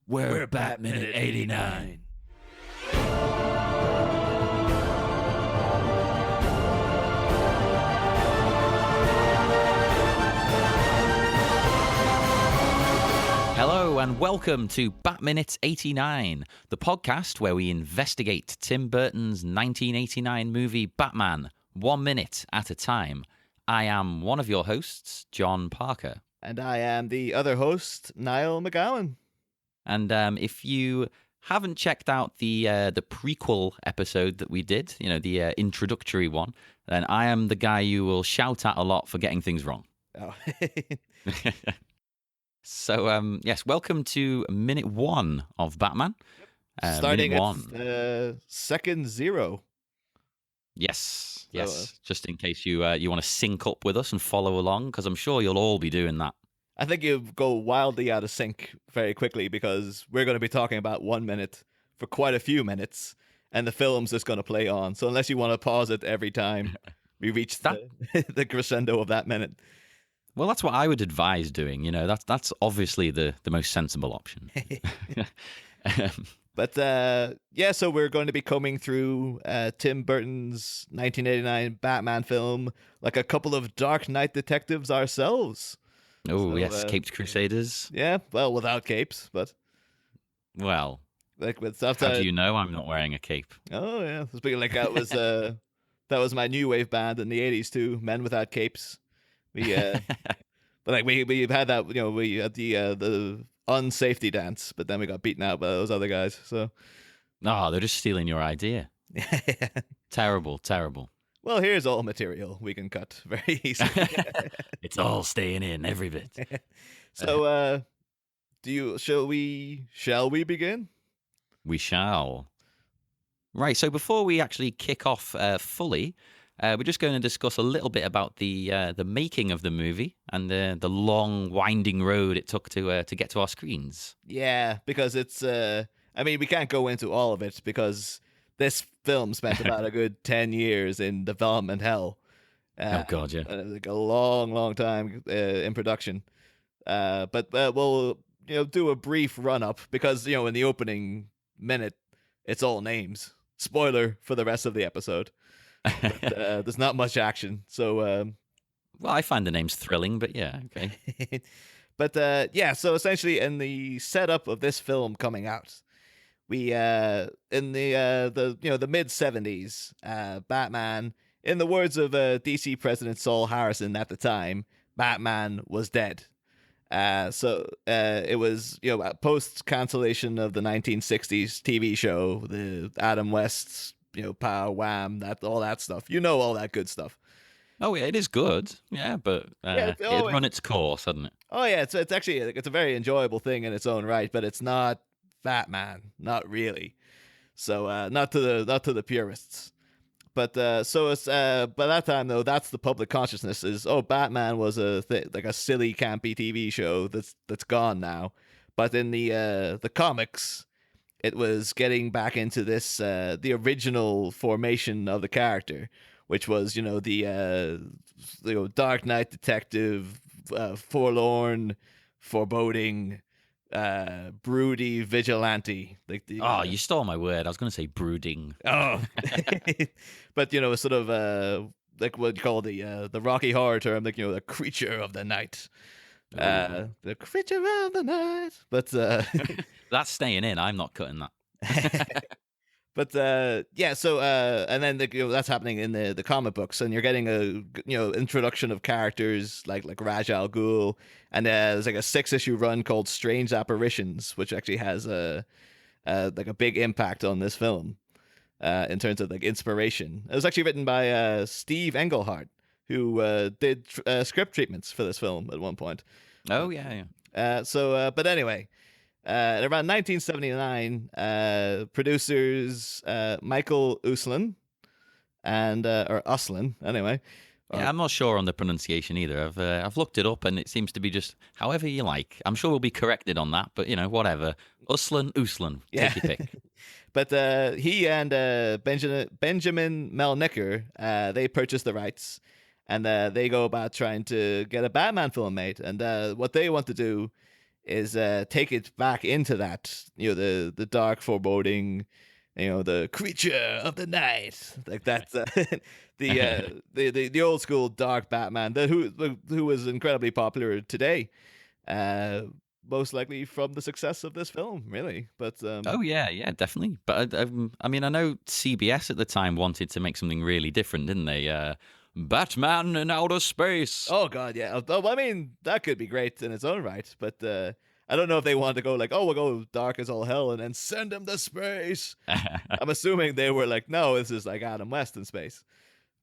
We're Batman at 89. Hello and welcome to Batminute 89, the podcast where we investigate Tim Burton's 1989 movie Batman, 1 minute at a time. I am one of your hosts, John Parker. And I am the other host, Niall McGowan. And if you haven't checked out the prequel episode that we did, the introductory one, then I am the guy you will shout at a lot for getting things wrong. Oh. So, yes, welcome to minute 1 of Batman. Starting minute at 1. second 0. Yes. Just in case you want to sync up with us and follow along, because I'm sure you'll all be doing that. I think you go wildly out of sync very quickly because we're going to be talking about 1 minute for quite a few minutes, and the film's just going to play on. So unless you want to pause it every time we reach the crescendo of that minute. Well, that's what I would advise doing. That's obviously the most sensible option. But so we're going to be combing through Tim Burton's 1989 Batman film like a couple of Dark Knight detectives ourselves. Oh, so, yes, caped crusaders. Yeah, well, without capes, but... Well, like with stuff how do you know I'm not wearing a cape? Oh, yeah. Speaking like that was that was my new wave band in the 80s, too, Men Without Capes. We, but like we've had that, we had the unsafety dance, but then we got beaten out by those other guys, so... No, they're just stealing your idea. Terrible. Well, here's all material we can cut very easily. It's all staying in, every bit. So, shall we begin? We shall. Right, so before we actually kick off fully, we're just going to discuss a little bit about the making of the movie and the long, winding road it took to get to our screens. Yeah, because it's... we can't go into all of it because... This film spent about a good 10 years in development hell. Oh, God, yeah. Like a long, long time in production. But we'll do a brief run-up because, in the opening minute, it's all names. Spoiler for the rest of the episode. But, there's not much action. So, well, I find the names thrilling, but yeah, okay. But, so essentially in the setup of this film coming out, we in the mid 70s, Batman, in the words of DC President Saul Harrison at the time, Batman was dead. So it was post cancellation of the 1960s TV show, the Adam West's Pow Wham, all that stuff. All that good stuff. Oh yeah, it is good. Yeah, but it run its course, hasn't it? Oh yeah, it's actually it's a very enjoyable thing in its own right, but it's not Batman, not really. So not to the purists, but so it's by that time though, that's the public consciousness is Batman was like a silly campy TV show that's gone now. But in the comics, it was getting back into this the original formation of the character, which was the Dark Knight detective, forlorn, foreboding, broody vigilante. You stole my word. I was going to say brooding. Oh, but sort of like what you call the Rocky Horror term, like the creature of the night. The creature of the night. But that's staying in. I'm not cutting that. But so and then that's happening in the comic books, and you're getting a introduction of characters like Ra's al Ghul, and there's like a 6-issue run called Strange Apparitions, which actually has a big impact on this film in terms of like inspiration. It was actually written by Steve Englehart, who did script treatments for this film at one point. Oh yeah. But anyway. Around 1979, producers Michael Uslan or Uslan, anyway. Yeah, I'm not sure on the pronunciation either. I've looked it up, and it seems to be just however you like. I'm sure we'll be corrected on that, but whatever. Uslan, take your pick. But he and Benjamin Melnicker, they purchased the rights, and they go about trying to get a Batman film made. And what they want to do is take it back into that, the dark foreboding, the creature of the night, like that's the old school dark Batman who was incredibly popular today, uh, most likely from the success of this film, really. But Oh yeah, yeah, definitely. But I mean, I know CBS at the time wanted to make something really different, didn't they? Batman in outer space. oh god, yeah. I mean, that could be great in its own right, but I don't know if they want to go like, oh, we'll go dark as all hell and then send him to space. I'm assuming they were like, no, this is like Adam West in space.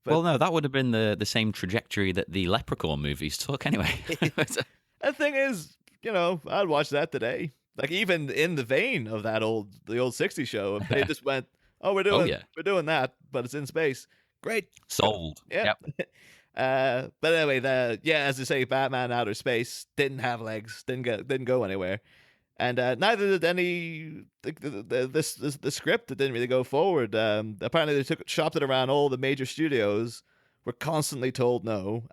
But Well, no, that would have been the same trajectory that the Leprechaun movies took, anyway. the thing is, I'd watch that today. Like even in the vein of the old '60s show, if they just went, oh, we're Oh doing yeah, that, but it's in space. Great. sold. Yeah. Yep. But anyway, as you say, Batman Outer Space didn't have legs, didn't go anywhere, and neither did any the script. It didn't really go forward. Apparently, they shopped it around all the major studios. Were constantly told no.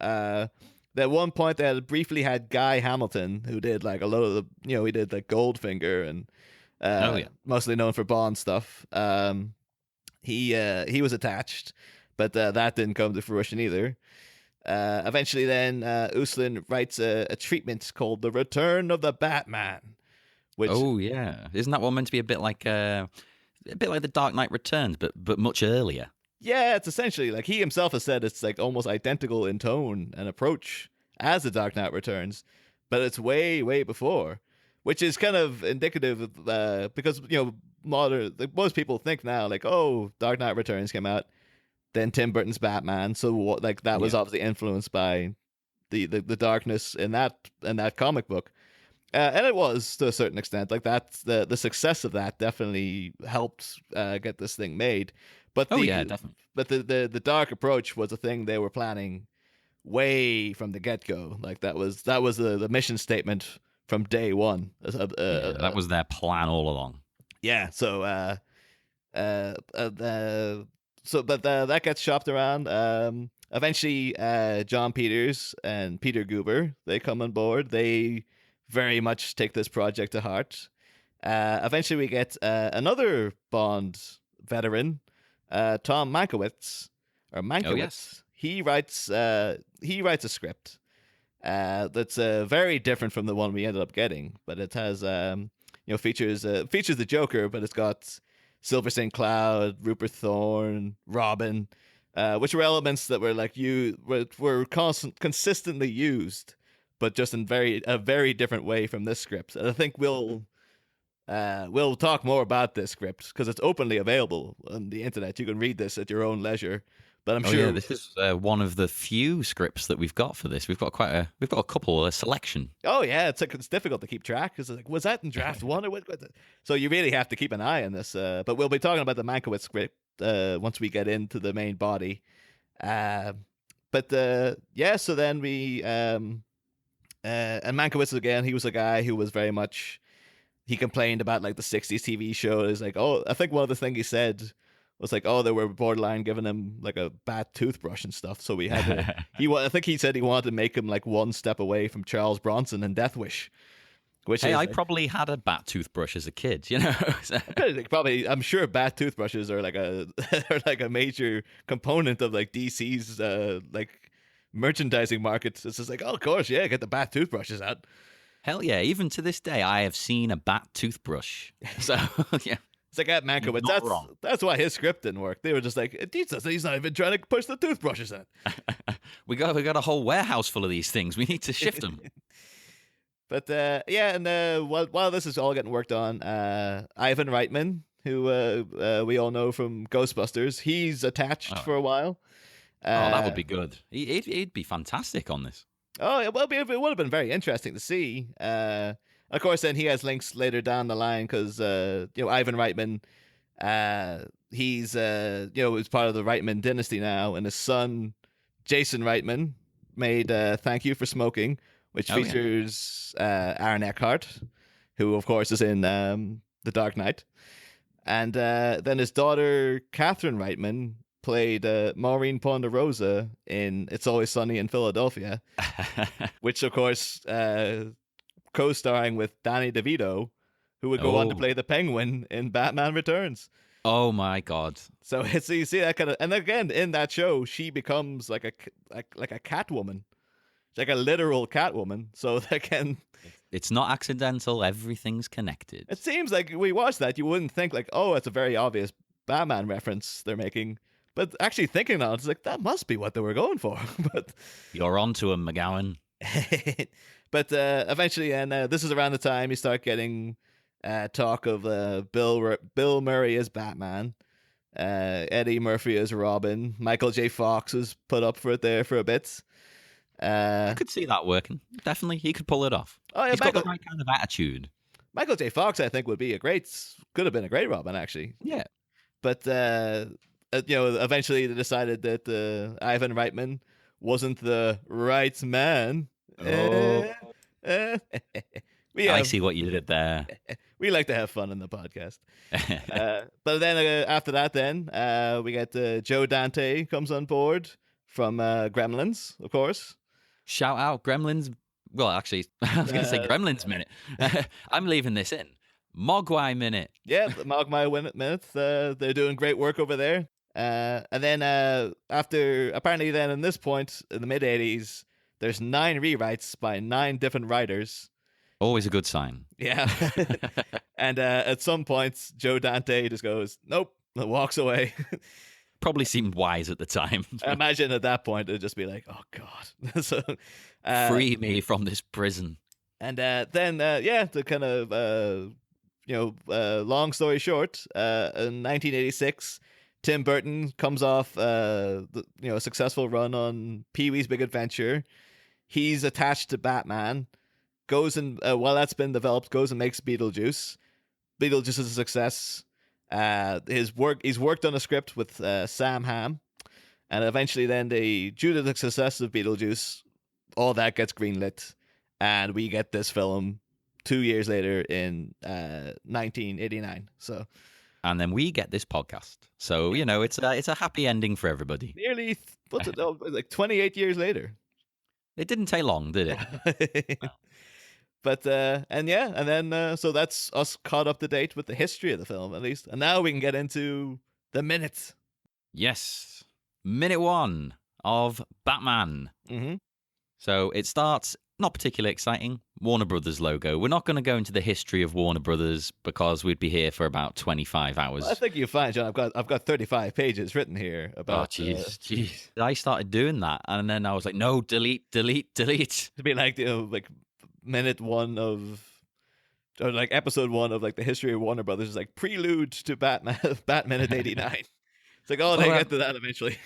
At one point, they had briefly had Guy Hamilton, who did like a lot of he did like Goldfinger and Oh yeah. mostly known for Bond stuff. He was attached, but that didn't come to fruition either. Eventually, then Uslan writes a treatment called "The Return of the Batman," which Oh yeah. Isn't that one meant to be a bit like the Dark Knight Returns, but much earlier? yeah, it's essentially like he himself has said it's like almost identical in tone and approach as The Dark Knight Returns, but it's way way before, which is kind of indicative of because modern like most people think now like, oh, Dark Knight Returns came out, then Tim Burton's Batman, so what, like that was Yeah. obviously influenced by the darkness in that comic book. And it was to a certain extent. Like that's the success of that definitely helped get this thing made. But Oh yeah, definitely. the dark approach was a thing they were planning way from the get go. Like that was the mission statement from day one. Yeah, that was their plan all along. Yeah. So uh, uh, but that gets shopped around. Eventually, John Peters and Peter Guber, they come on board. They very much take this project to heart. Eventually, we get another Bond veteran, Tom Mankiewicz, or Mankiewicz. Oh yes. He writes a script that's very different from the one we ended up getting, but it has features the Joker, but it's got Silver St. Cloud, Rupert Thorne, Robin, which were elements that were like were consistently used, but just in a very different way from this script. And I think we'll talk more about this script because it's openly available on the internet. You can read this at your own leisure. But I'm sure Yeah, this is one of the few scripts that we've got for this. We've got a couple, a selection. Oh yeah, it's difficult to keep track because like, was that in draft one or what? So you really have to keep an eye on this. But we'll be talking about the Mankiewicz script once we get into the main body. Yeah, so then we and Mankiewicz again. He was a guy who was very much. He complained about like the '60s TV shows. Like, oh, I think one of the things he said was like, oh, they were borderline giving him like a bad toothbrush and stuff. So we had to, I think he said he wanted to make him like one step away from Charles Bronson and Death Wish. Which Hey, is, I probably had a bat toothbrush as a kid, you know. probably, I'm sure bat toothbrushes are like a major component of like DC's like merchandising market. It's just like, oh, of course, yeah, get the bat toothbrushes out. Hell yeah! Even to this day, I have seen a bat toothbrush. So yeah. It's like at Mankiewicz. Not wrong. That's why his script didn't work. They were just like, he's not even trying to push the toothbrushes in. we got a whole warehouse full of these things. We need to shift them. But yeah, and while this is all getting worked on, Ivan Reitman, who we all know from Ghostbusters, he's attached for a while. That would be good. He'd be fantastic on this. Oh, it would have been very interesting to see. Of course, then he has links later down the line because Ivan Reitman, he's is part of the Reitman dynasty now, and his son Jason Reitman made "Thank You for Smoking," which features Aaron Eckhart, who of course is in The Dark Knight, and then his daughter Catherine Reitman played Maureen Ponderosa in It's Always Sunny in Philadelphia, which of course co-starring with Danny DeVito, who would go on to play the Penguin in Batman Returns. Oh my God! So you see that kind of, and again in that show, she becomes like a Catwoman. She's like a literal Catwoman. So again, it's not accidental. Everything's connected. It seems like we watched that, you wouldn't think like, oh, it's a very obvious Batman reference they're making. But actually thinking on it, it's like, that must be what they were going for. But you're onto him, McGowan. But eventually, and this is around the time you start getting talk of Bill Murray as Batman, Eddie Murphy as Robin, Michael J. Fox was put up for it there for a bit. I could see that working. Definitely, he could pull it off. Oh, yeah, he's got the right kind of attitude. Michael J. Fox, I think, could have been a great Robin, actually. Yeah. But eventually they decided that Ivan Reitman wasn't the right man. Oh. I see what you did there. We like to have fun in the podcast. But then after that, we get Joe Dante comes on board from Gremlins, of course. Shout out Gremlins. Well, actually, I was going to say Gremlins Minute. I'm leaving this in. Mogwai Minute. Yeah, the Mogwai Minute. They're doing great work over there. And then apparently then in this point, in the mid-'80s, there's 9 rewrites by 9 different writers. Always a good sign. Yeah. And at some points, Joe Dante just goes, nope, and walks away. Probably seemed wise at the time. I imagine at that point, it'd just be like, oh, God. So, free me from this prison. And then, to kind of, long story short, in 1986, Tim Burton comes off, a successful run on Pee-wee's Big Adventure. He's attached to Batman. Goes and while that's been developed, goes and makes Beetlejuice. Beetlejuice is a success. He's worked on a script with Sam Hamm, and eventually, then due to the success of Beetlejuice, all that gets greenlit, and we get this film 2 years later in 1989. So. And then we get this podcast. So, it's a happy ending for everybody. Nearly, like 28 years later. It didn't take long, did it? No. But, so that's us caught up to date with the history of the film, at least. And now we can get into the minutes. Yes. Minute 1 of Batman. Mm-hmm. So it starts, not particularly exciting, Warner Brothers logo. We're not going to go into the history of Warner Brothers because we'd be here for about 25 hours. Well, I think you're fine, John. I've got 35 pages written here about. Oh, jeez. I started doing that, and then I was like, no, delete. To be like, minute 1 of, or like episode 1 of like the history of Warner Brothers is like prelude to Batman at 89. It's like, they get to that eventually.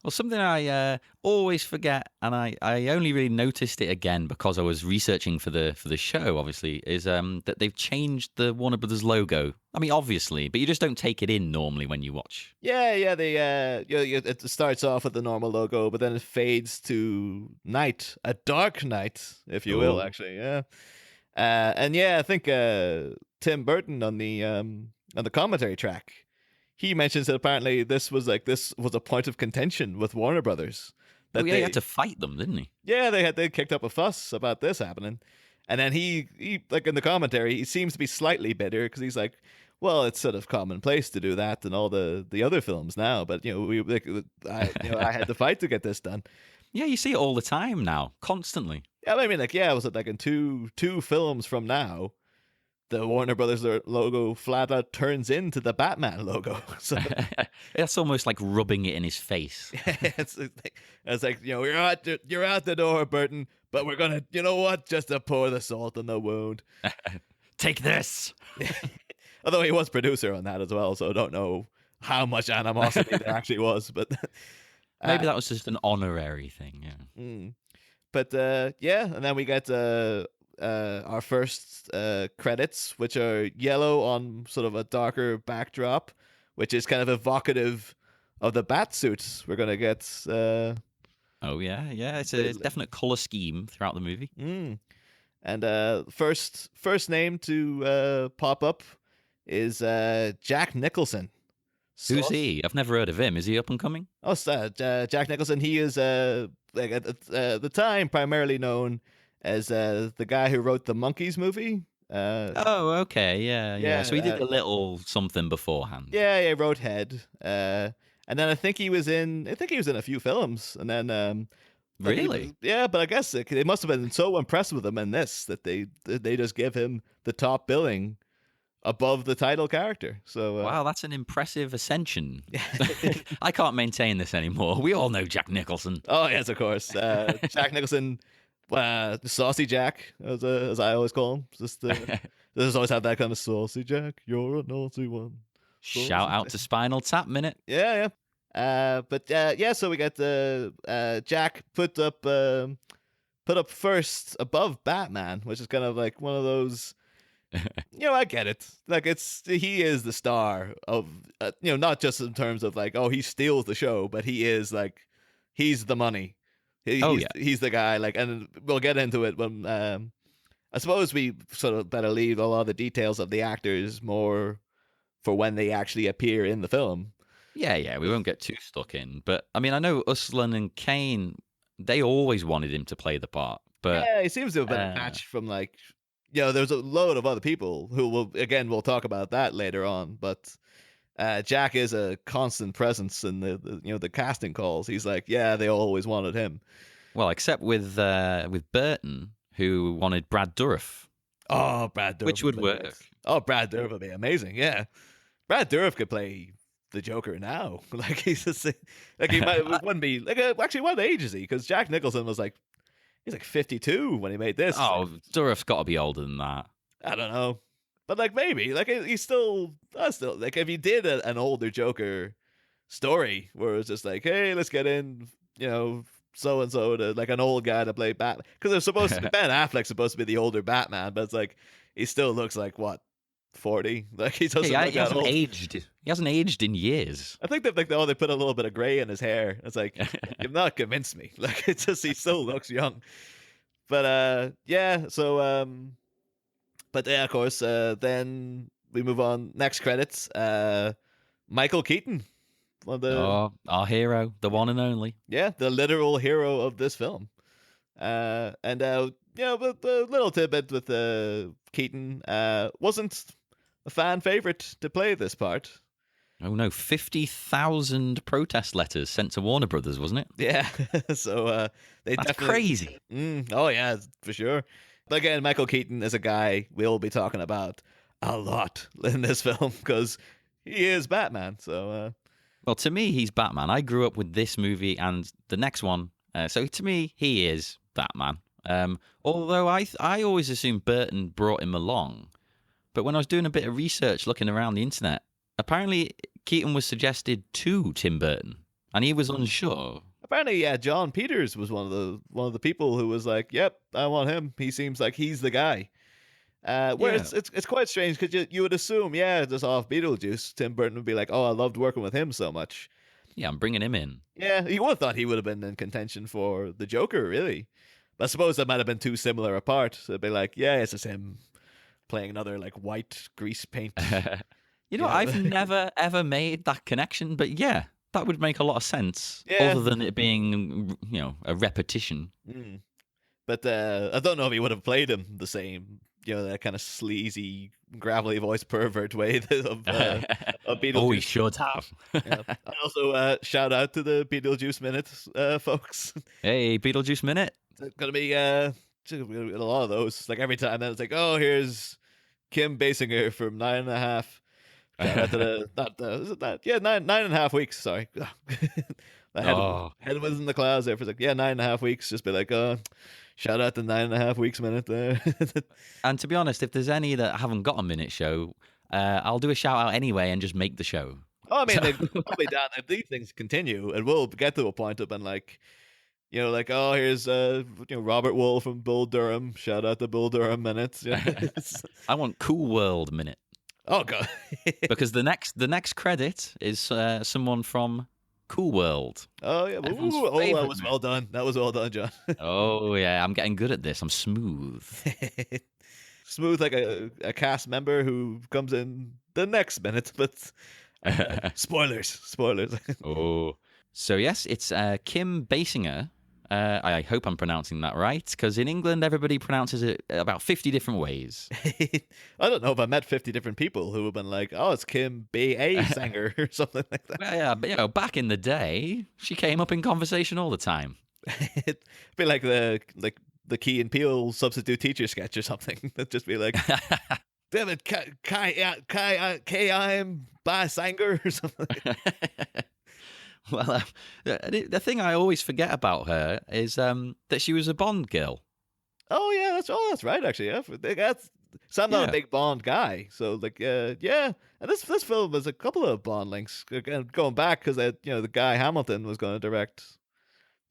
Well, something I always forget, and I only really noticed it again because I was researching for the show, obviously, is that they've changed the Warner Brothers logo. I mean, obviously, but you just don't take it in normally when you watch. Yeah, they it starts off with the normal logo, but then it fades to night, a dark night, if you will, actually. Yeah, and I think Tim Burton on the commentary track, he mentions that apparently this was a point of contention with Warner Brothers. That he had to fight them, didn't he? Yeah, they kicked up a fuss about this happening, and then he like in the commentary, he seems to be slightly bitter because he's like, well, it's sort of commonplace to do that in all the other films now, but I had to fight to get this done. Yeah, you see it all the time now, constantly. Yeah, I mean, was it like in two films from now, the Warner Brothers logo flat out turns into the Batman logo. So it's almost like rubbing it in his face. it's like you're out the door, Burton, but we're gonna, just to pour the salt in the wound. Take this. Although he was producer on that as well, so I don't know how much animosity there actually was, but maybe that was just an honorary thing. Yeah. But and then we get our first credits, which are yellow on sort of a darker backdrop, which is kind of evocative of the bat suits we're gonna get. Oh yeah, it's a definite color scheme throughout the movie. And first name to pop up is Jack Nicholson. Who's he? I've never heard of him. Is he up and coming? Oh, Jack Nicholson. He is at the time primarily known as the guy who wrote the Monkeys movie. Oh, okay, yeah. So he did Yeah, a little something beforehand. yeah, he wrote Head. And then I think he was in a few films, and then that he was, Really? yeah, but I guess they must have been so impressed with him in this that they just give him the top billing above the title character. So Wow, that's an impressive ascension. yeah. I can't maintain this anymore. We all know Jack Nicholson. Oh yes, of course. Jack Nicholson, Saucy Jack, as I always call him. Just just always have that kind of Saucy Jack. You're a naughty one. Shout out to Spinal Tap Minute. Yeah, yeah. But yeah. So we got Jack put up first above Batman, which is kind of like one of those. I get it. Like he is the star of not just in terms of like, oh, he steals the show, but he is like he's the money. He's the guy. Like, and we'll get into it when I suppose we sort of better leave a lot of the details of the actors more for when they actually appear in the film. Yeah, we won't get too stuck in. But I mean, I know Uslan and Kane, they always wanted him to play the part. But Yeah, he seems to have been attached from like, there's a load of other people who we'll talk about that later on. But Jack is a constant presence in the casting calls. He's like, yeah, they always wanted him. Well, except with Burton, who wanted Brad Dourif. Oh, Brad Dourif, which would work. Oh, Brad Dourif would be amazing. Yeah, Brad Dourif could play the Joker now. Like he's just like he wouldn't be like actually what age is he? Because Jack Nicholson was like he's like 52 when he made this. Oh, Dourif's got to be older than that. I don't know, but like maybe like he's still like if he did an older Joker story where it's just like, hey, let's get in, so and so to like an old guy to play Batman, because they're supposed to be Ben Affleck's supposed to be the older Batman, but it's like he still looks like what 40, like he doesn't look that old. Aged. He hasn't aged in years. I think that like they put a little bit of gray in his hair. It's like you've not convinced me. Like it's just he still looks young. But yeah. So but yeah, of course. Then we move on. Next credits. Michael Keaton. Our hero, the one and only. Yeah, the literal hero of this film. But a little tidbit with Keaton. Wasn't a fan favorite to play this part. Oh no, 50,000 protest letters sent to Warner Brothers, wasn't it? Yeah, so that's crazy. Oh yeah, for sure. But again, Michael Keaton is a guy we'll be talking about a lot in this film because he is Batman. So, well, to me, he's Batman. I grew up with this movie and the next one, so to me, he is Batman. Although I always assumed Burton brought him along, but when I was doing a bit of research, looking around the internet, apparently Keaton was suggested to Tim Burton, and he was unsure. Apparently, yeah, John Peters was one of the people who was like, "Yep, I want him. He seems like he's the guy." It's quite strange because you would assume, yeah, just off Beetlejuice, Tim Burton would be like, "Oh, I loved working with him so much." Yeah, I'm bringing him in. Yeah, you would have thought he would have been in contention for the Joker, really. But I suppose that might have been too similar a part. So it'd be like, yeah, it's just him playing another like white grease paint. I've never ever made that connection, but yeah, that would make a lot of sense. Yeah. Other than it being, a repetition. Mm. But I don't know if he would have played him the same, that kind of sleazy, gravelly voice pervert way of Beetlejuice. Oh, he should have. Yeah. And also, shout out to the Beetlejuice Minute, folks. Hey, Beetlejuice Minute. It's going to be a lot of those. Like every time, then it's like, oh, here's Kim Basinger from 9.5. Shout out to 9.5 weeks. Sorry. Head was in the clouds there for like 9.5 weeks. Just be like, shout out to 9.5 weeks minute there. And to be honest, if there's any that haven't got a minute show, I'll do a shout out anyway and just make the show. Oh, I mean, they'll be down if these things continue, and we'll get to a point of being like, oh, here's Robert Wool from Bull Durham. Shout out to Bull Durham minutes. I want Cool World minute. Oh god! Because the next credit is someone from Cool World. Oh yeah! That was well done. That was well done, John. Oh yeah, I'm getting good at this. I'm smooth. Smooth like a cast member who comes in the next minute, but spoilers. Oh, so yes, it's Kim Basinger, I hope I'm pronouncing that right, because in England, everybody pronounces it about 50 different ways. I don't know if I met 50 different people who have been like, oh, it's Kim B.A. Sanger or something like that. Well, yeah, but back in the day, she came up in conversation all the time. It'd be like the Key and Peele substitute teacher sketch or something. It'd just be like, damn it, K.I.M. by Sanger or something. Well, the thing I always forget about her is that she was a Bond girl. Oh yeah, that's right. Actually, yeah, so I'm not a big Bond guy, so like, yeah. And this film has a couple of Bond links going back because the guy Hamilton was going to direct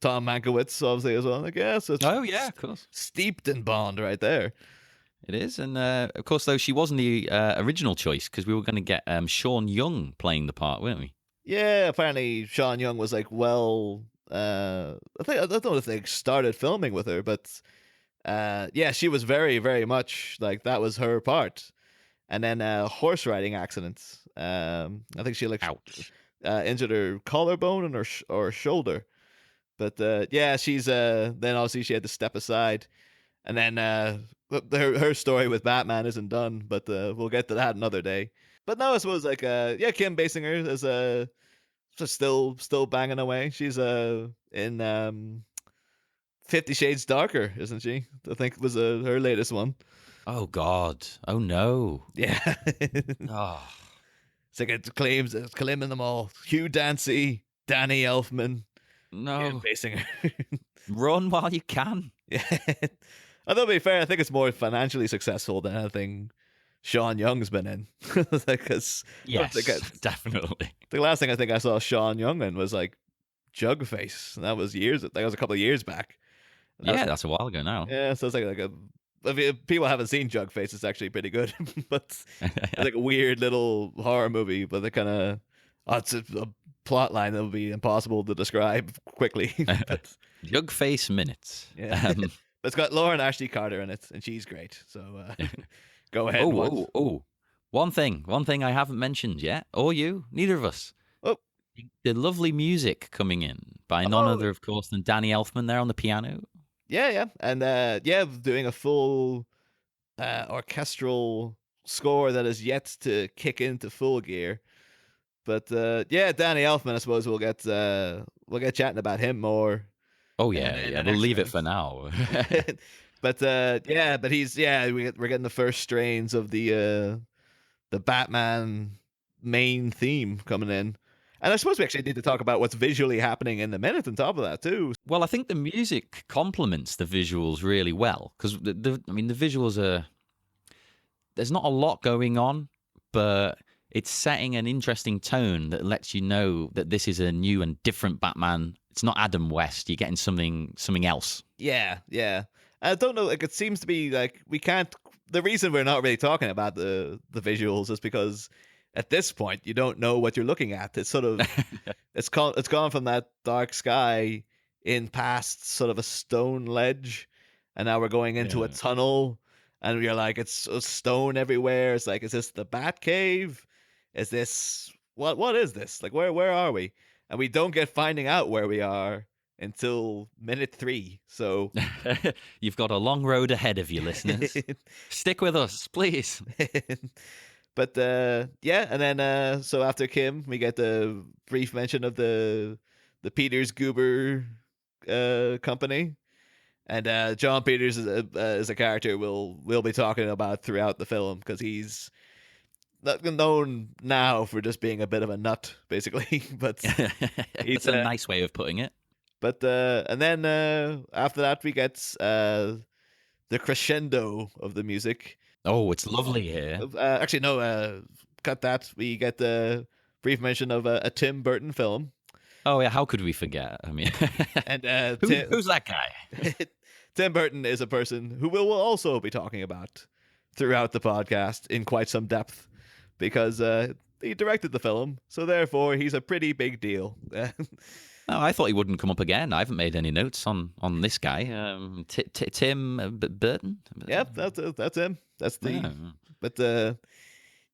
Tom Mankiewicz, obviously as well. Like, yeah, so it's of course, steeped in Bond right there. It is, and of course, though she wasn't the original choice because we were going to get Sean Young playing the part, weren't we? Yeah, apparently Sean Young was like, I don't know if they started filming with her, but yeah, she was very, very much like that was her part. And then horse riding accident. I think she Ouch. Injured her collarbone and her shoulder. But yeah, she's then obviously she had to step aside, and then her story with Batman isn't done, but we'll get to that another day. But no, I suppose like yeah, Kim Basinger is just still banging away. She's in 50 Shades Darker, isn't she? I think was her latest one. Oh God! Oh no! Yeah. Oh It's like it claims it's claiming them all. Hugh Dancy, Danny Elfman, no! Kim Basinger. Run while you can. Yeah. Although to be fair, I think it's more financially successful than anything Sean Young's been in. Because Yes, definitely. the last thing I think I saw Sean Young in was like Jugface. And that was a couple of years back. That's a while ago now. Yeah, so it's like a. I mean, if people haven't seen Jugface, it's actually pretty good. But it's like a weird little horror movie, but they kind of it's a plot line that would be impossible to describe quickly. But, Jugface minutes. Yeah. But it's got Lauren Ashley Carter in it, and she's great. So go ahead. Oh. One thing I haven't mentioned yet, or you, neither of us. Oh. The lovely music coming in by none other, of course, than Danny Elfman there on the piano. Yeah, and doing a full orchestral score that is yet to kick into full gear. But yeah, Danny Elfman, I suppose we'll get chatting about him more. Oh yeah, we'll leave it for now. But but he's we're getting the first strains of the Batman main theme coming in. And I suppose we actually need to talk about what's visually happening in the minute on top of that too. Well, I think the music complements the visuals really well because the visuals are. There's not a lot going on, but it's setting an interesting tone that lets you know that this is a new and different Batman. It's not Adam West. You're getting something else. Yeah. I don't know. Like it seems to be like we can't. The reason we're not really talking about the visuals is because at this point you don't know what you're looking at. It's sort of it's gone from that dark sky in past sort of a stone ledge, and now we're going into a tunnel, and you're like it's stone everywhere. It's like, is this the Bat Cave? Is this what is this? Like where are we? And we don't get finding out where we are until minute 3. So you've got a long road ahead of you, listeners. Stick with us, please. But yeah, and then so after Kim, we get the brief mention of the Peters Goober company, and John Peters is a character we'll be talking about throughout the film because he's not known now for just being a bit of a nut, basically. But it's a nice way of putting it. But and then after that, we get the crescendo of the music. Oh, it's lovely here. Actually, no, cut that. We get the brief mention of a Tim Burton film. Oh yeah, how could we forget? I mean, and who's that guy? Tim Burton is a person who we'll also be talking about throughout the podcast in quite some depth because he directed the film, so therefore he's a pretty big deal. No, I thought he wouldn't come up again. I haven't made any notes on this guy. Tim Burton. Yep, that's him. That's the. But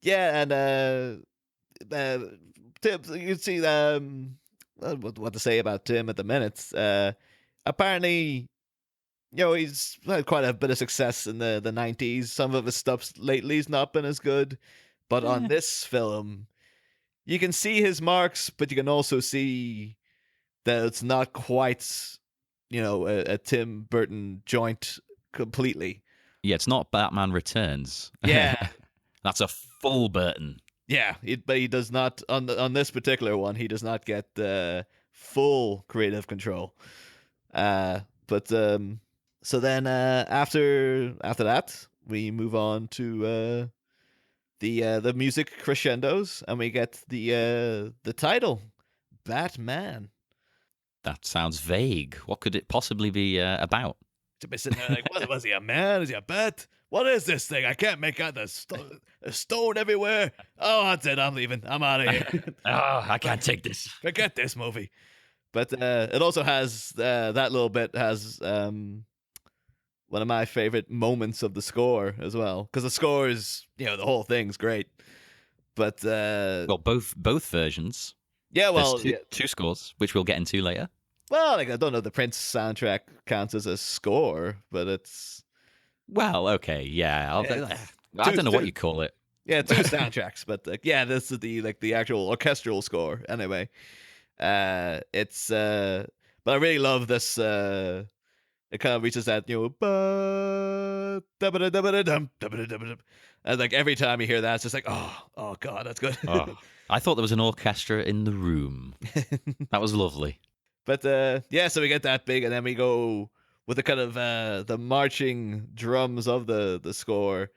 yeah, and Tim, you can see what to say about Tim at the minute. apparently, he's had quite a bit of success in the 90s. Some of his stuff lately's not been as good. But on Eh. this film, you can see his marks, but you can also see that it's not quite, a Tim Burton joint completely. Yeah, it's not Batman Returns. Yeah. That's a full Burton. Yeah, but he does not on this particular one. He does not get full creative control. But so then after that, we move on to the music crescendos, and we get the title, Batman. That sounds vague. What could it possibly be about? To be sitting there like, what was he, a man? Is he a bat? What is this thing? I can't make out the stone everywhere. Oh, that's it. I'm leaving. I'm out of here. Oh, I can't take this. Forget this movie. But it also has that little bit has one of my favorite moments of the score as well, because the score is the whole thing's great. But well, both versions. Yeah, well, There's two scores, which we'll get into later. Well, I don't know if the Prince soundtrack counts as a score, but it's well, okay, yeah. I don't know what you call it. Yeah, two soundtracks, but this is the actual orchestral score. Anyway, it's but I really love this. It kind of reaches that and every time you hear that, it's just like oh god, that's good. I thought there was an orchestra in the room. That was lovely. But so we get that big, and then we go with the kind of the marching drums of the score,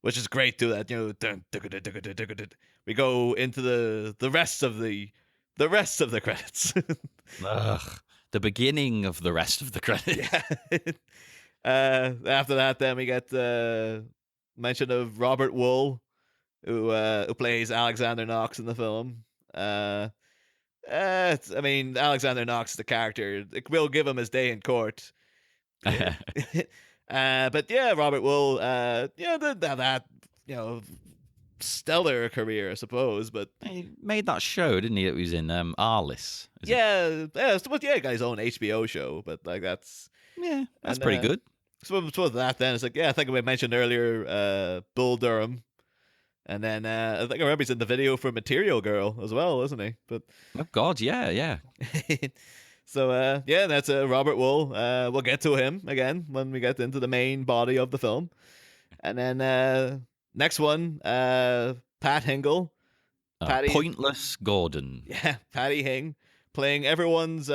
which is great too. That we go into the rest of the credits. The beginning of the rest of the credits. Yeah. After that, then we get mention of Robert Wuhl, who plays Alexander Knox in the film. Alexander Knox, the character, we'll give him his day in court. But yeah, Robert Wuhl, didn't have that, stellar career, I suppose. But he made that show, didn't he? It was in Arliss. He got his own HBO show. But that's pretty good. So that then it's I think we mentioned earlier, Bull Durham. And then I think I remember he's in the video for Material Girl as well, isn't he? But oh God, yeah. So that's Robert Wuhl. We'll get to him again when we get into the main body of the film. And then next one, Pat Hingle, Pointless Gordon. Yeah, Patty Hing, playing everyone's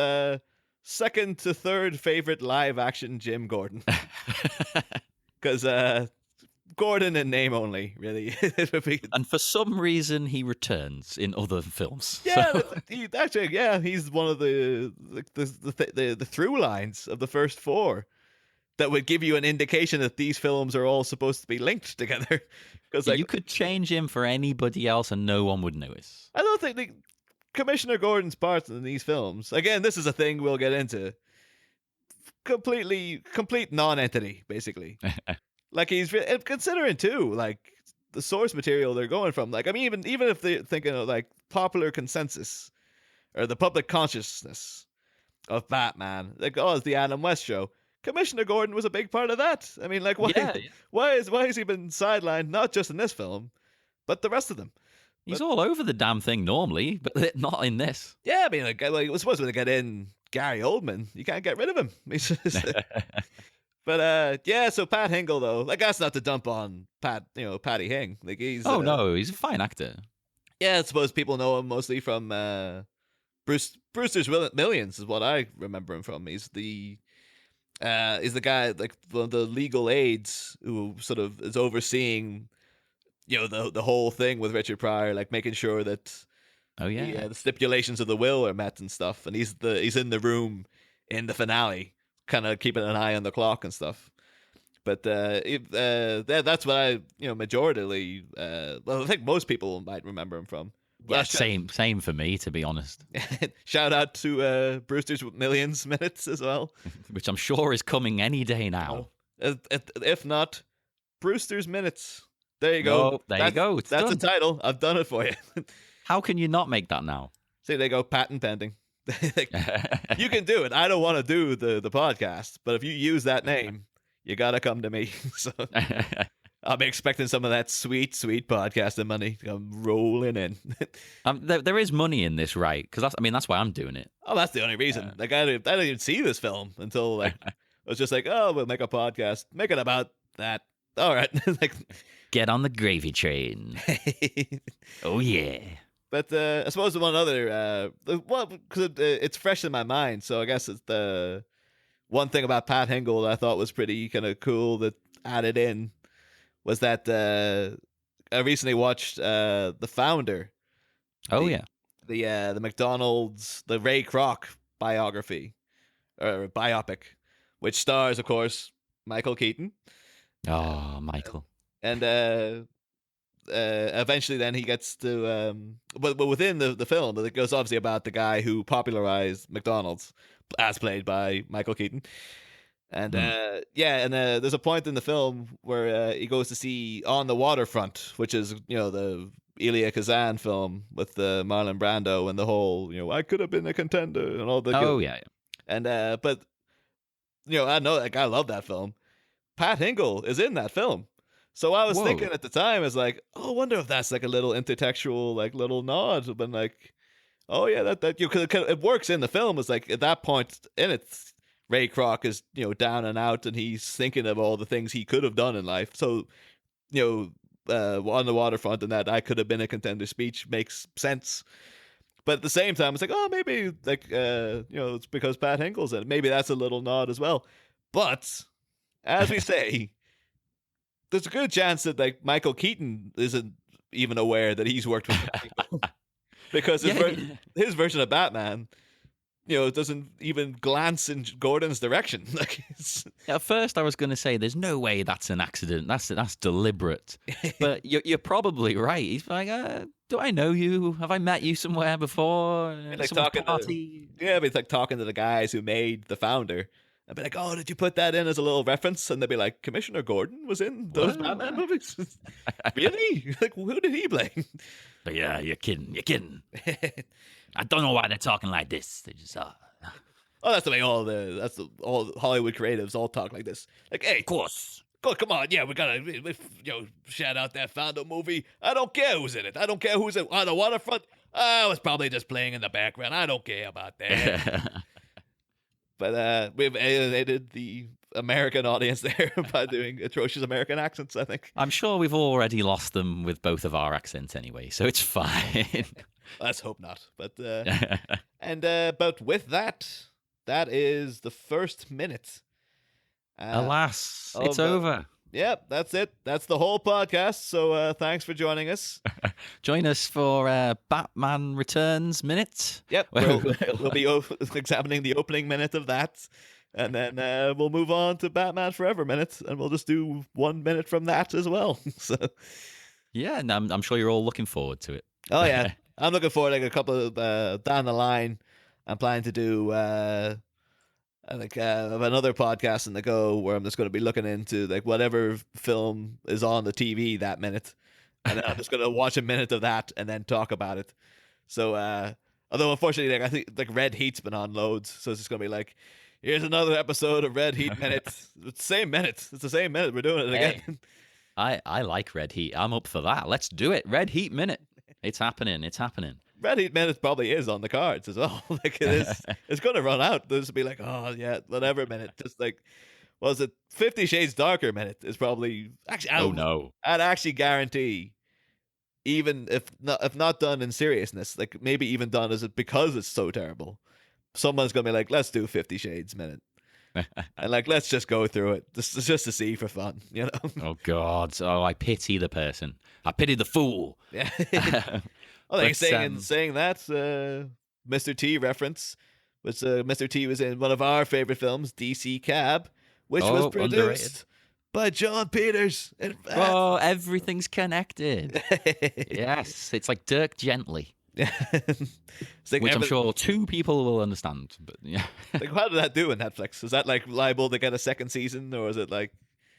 second to third favorite live action Jim Gordon. Because Gordon in name only, really. And for some reason, he returns in other films. Yeah, so. He's one of the through lines of the first four that would give you an indication that these films are all supposed to be linked together. Because you could change him for anybody else, and no one would notice. I don't think Commissioner Gordon's parts in these films. Again, this is a thing we'll get into. Complete non-entity, basically. He's considering too, the source material they're going from. Even if they're thinking of popular consensus or the public consciousness of Batman, it's the Adam West show. Commissioner Gordon was a big part of that. Why has he been sidelined? Not just in this film, but the rest of them. He's all over the damn thing normally, but not in this. Yeah, it was supposed to get in Gary Oldman. You can't get rid of him. He's just, But so Pat Hingle though, that's not to dump on Patty Hing. He's no, he's a fine actor. Yeah, I suppose people know him mostly from Brewster's Millions is what I remember him from. He's the guy one of the legal aides who sort of is overseeing the whole thing with Richard Pryor, making sure that the stipulations of the will are met and stuff. And he's in the room in the finale, kind of keeping an eye on the clock and stuff. But that's what I majoritarily I think most people might remember him from. Yeah, same for me, to be honest. Shout out to Brewster's Millions minutes as well, which I'm sure is coming any day now. If not, Brewster's Minutes. There you go. Oh, there you go. That's the title. I've done it for you. How can you not make that now? See, they go patent pending. Like, you can do it. I don't want to do the podcast, but if you use that name, you gotta come to me. So I'll be expecting some of that sweet, sweet podcasting money to come rolling in. There is money in this, right? Because that's why I'm doing it. Oh, that's the only reason. Like, I didn't even see this film until like I was just like, oh, we'll make a podcast, make it about that. All right, like get on the gravy train. Oh yeah. But I suppose the one other, because it's fresh in my mind, so I guess it's the one thing about Pat Hingle that I thought was pretty kind of cool that added in was that I recently watched The Founder. Oh yeah. The McDonald's, the Ray Kroc biography or biopic, which stars, of course, Michael Keaton. Oh, Michael. And eventually then he gets to but within the film it goes obviously about the guy who popularized McDonald's as played by Michael Keaton. And there's a point in the film where he goes to see On the Waterfront, which is the Elia Kazan film with Marlon Brando and the whole I could have been a contender and all the yeah. And but I know, like, I love that film. Pat Hingle is in that film. So I was thinking at the time, is like, oh, I wonder if that's like a little intertextual, like little nod. But like, oh yeah, that it works in the film. It's like at that point in it, Ray Kroc is down and out, and he's thinking of all the things he could have done in life. So On the Waterfront and that I could have been a contender speech makes sense. But at the same time, it's like, oh, maybe like it's because Pat Hingle's in it. Maybe that's a little nod as well. But as we say, there's a good chance that like Michael Keaton isn't even aware that he's worked with people. Because his version of Batman, doesn't even glance in Gordon's direction. Like, at first, I was going to say, "There's no way that's an accident. That's deliberate." But you're probably right. He's like, "Do I know you? Have I met you somewhere before?" Like talking party. But it's like talking to the guys who made The Founder. I'd be like, oh, did you put that in as a little reference? And they'd be like, Commissioner Gordon was in those Batman movies? Really? Like, who did he play? But yeah, you're kidding. I don't know why they're talking like this. They just Oh, that's the way all Hollywood creatives all talk like this. Like, hey, of course. Come on, yeah, we gotta shout out that Founder movie. I don't care who's in it. I don't care who's on the waterfront. I was probably just playing in the background. I don't care about that. But we've alienated the American audience there by doing atrocious American accents, I think. I'm sure we've already lost them with both of our accents anyway, so it's fine. Let's hope not. But but with that is the first minute. Alas, it's over. Yep, that's it. That's the whole podcast. So thanks for joining us. Join us for Batman Returns Minute. Yep, we'll be examining the opening minute of that. And then we'll move on to Batman Forever Minute. And we'll just do 1 minute from that as well. So, yeah, and I'm sure you're all looking forward to it. Oh, yeah. I'm looking forward, like, a couple of down the line. I'm planning to do... another podcast in the go where I'm just going to be looking into like whatever film is on the TV that minute, and then I'm just going to watch a minute of that and then talk about it. So, although unfortunately, like I think like Red Heat's been on loads, so it's just going to be like, here's another episode of Red Heat Minute. It's the same minute. It's the same minute. We're doing it again. Hey, I like Red Heat. I'm up for that. Let's do it. Red Heat Minute. It's happening. Red Heat Minute probably is on the cards as well. Like it is, it's going to run out. There's to be like, oh yeah, whatever minute. Just like, was it 50 Shades Darker minute is probably actually. Oh no! I'd actually guarantee, even if not done in seriousness, like maybe even done as it because it's so terrible, someone's gonna be like, let's do 50 Shades minute, and like let's just go through it just to see for fun, Oh God! Oh, I pity the person. I pity the fool. Yeah. Oh, like saying that, Mr. T reference, which Mr. T was in one of our favorite films, DC Cab, which was produced underrated. by John Peters. Oh, everything's connected. Yes, it's like Dirk Gently. Like which I'm sure 2 people will understand. But yeah, like how did that do in Netflix? Is that like liable to get a second season, or is it like?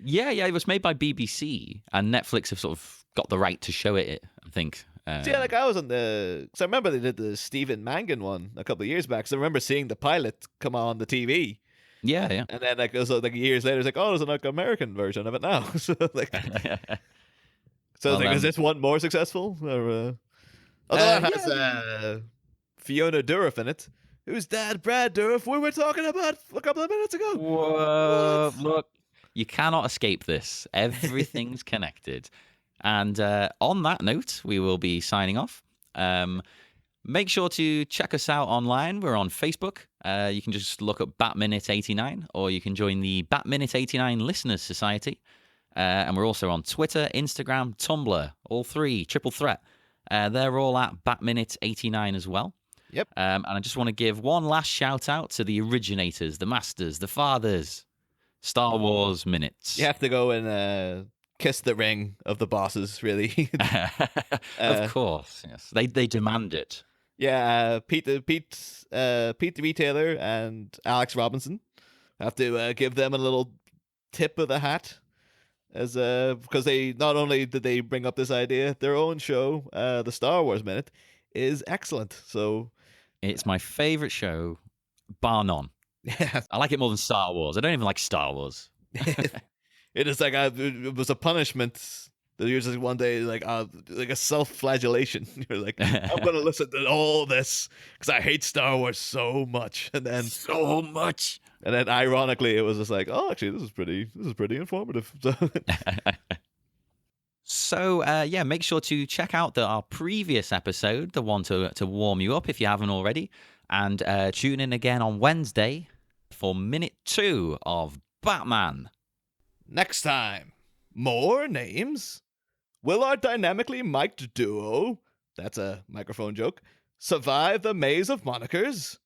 Yeah, it was made by BBC, and Netflix have sort of got the right to show it, I think. See, like I was on the, because I remember they did the Stephen Mangan one a couple of years back. So I remember seeing the pilot come on the TV, Yeah. and then like it was like years later, it's like, oh, there's an like American version of it now. So like, Well, like, is this one more successful? Or although that has Fiona Dourif in it, whose dad Brad Dourif we were talking about a couple of minutes ago. Whoa, look, you cannot escape this. Everything's connected. And on that note, we will be signing off. Make sure to check us out online. We're on Facebook. You can just look up Bat Minute 89, or you can join the Bat Minute 89 Listeners Society. And we're also on Twitter, Instagram, Tumblr, all three, triple threat. They're all at Bat Minute 89 as well. Yep. And I just want to give one last shout out to the originators, the masters, the fathers, Star Wars Minutes. You have to go and kiss the ring of the bosses, really. Of course, yes. They demand it. Yeah, Pete the Retailer and Alex Robinson have to give them a little tip of the hat, as because they not only did they bring up this idea, their own show, the Star Wars Minute, is excellent. So it's my favorite show, bar none. Yeah, I like it more than Star Wars. I don't even like Star Wars. it is like it was a punishment. That you're just one day like a self-flagellation. You're like, I'm gonna listen to all this because I hate Star Wars so much, and then ironically, it was just like, oh, actually, this is pretty informative. So yeah, make sure to check out our previous episode, the one to warm you up if you haven't already, and tune in again on Wednesday for minute 2 of Batman. Next time, more names. Will our dynamically mic'd duo, that's a microphone joke, survive the maze of monikers?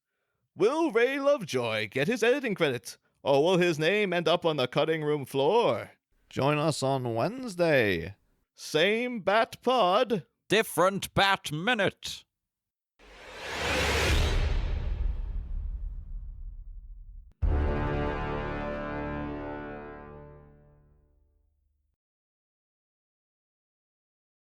Will Ray Lovejoy get his editing credit, or will his name end up on the cutting room floor? Join us on Wednesday. Same Bat Pod. Different Bat Minute.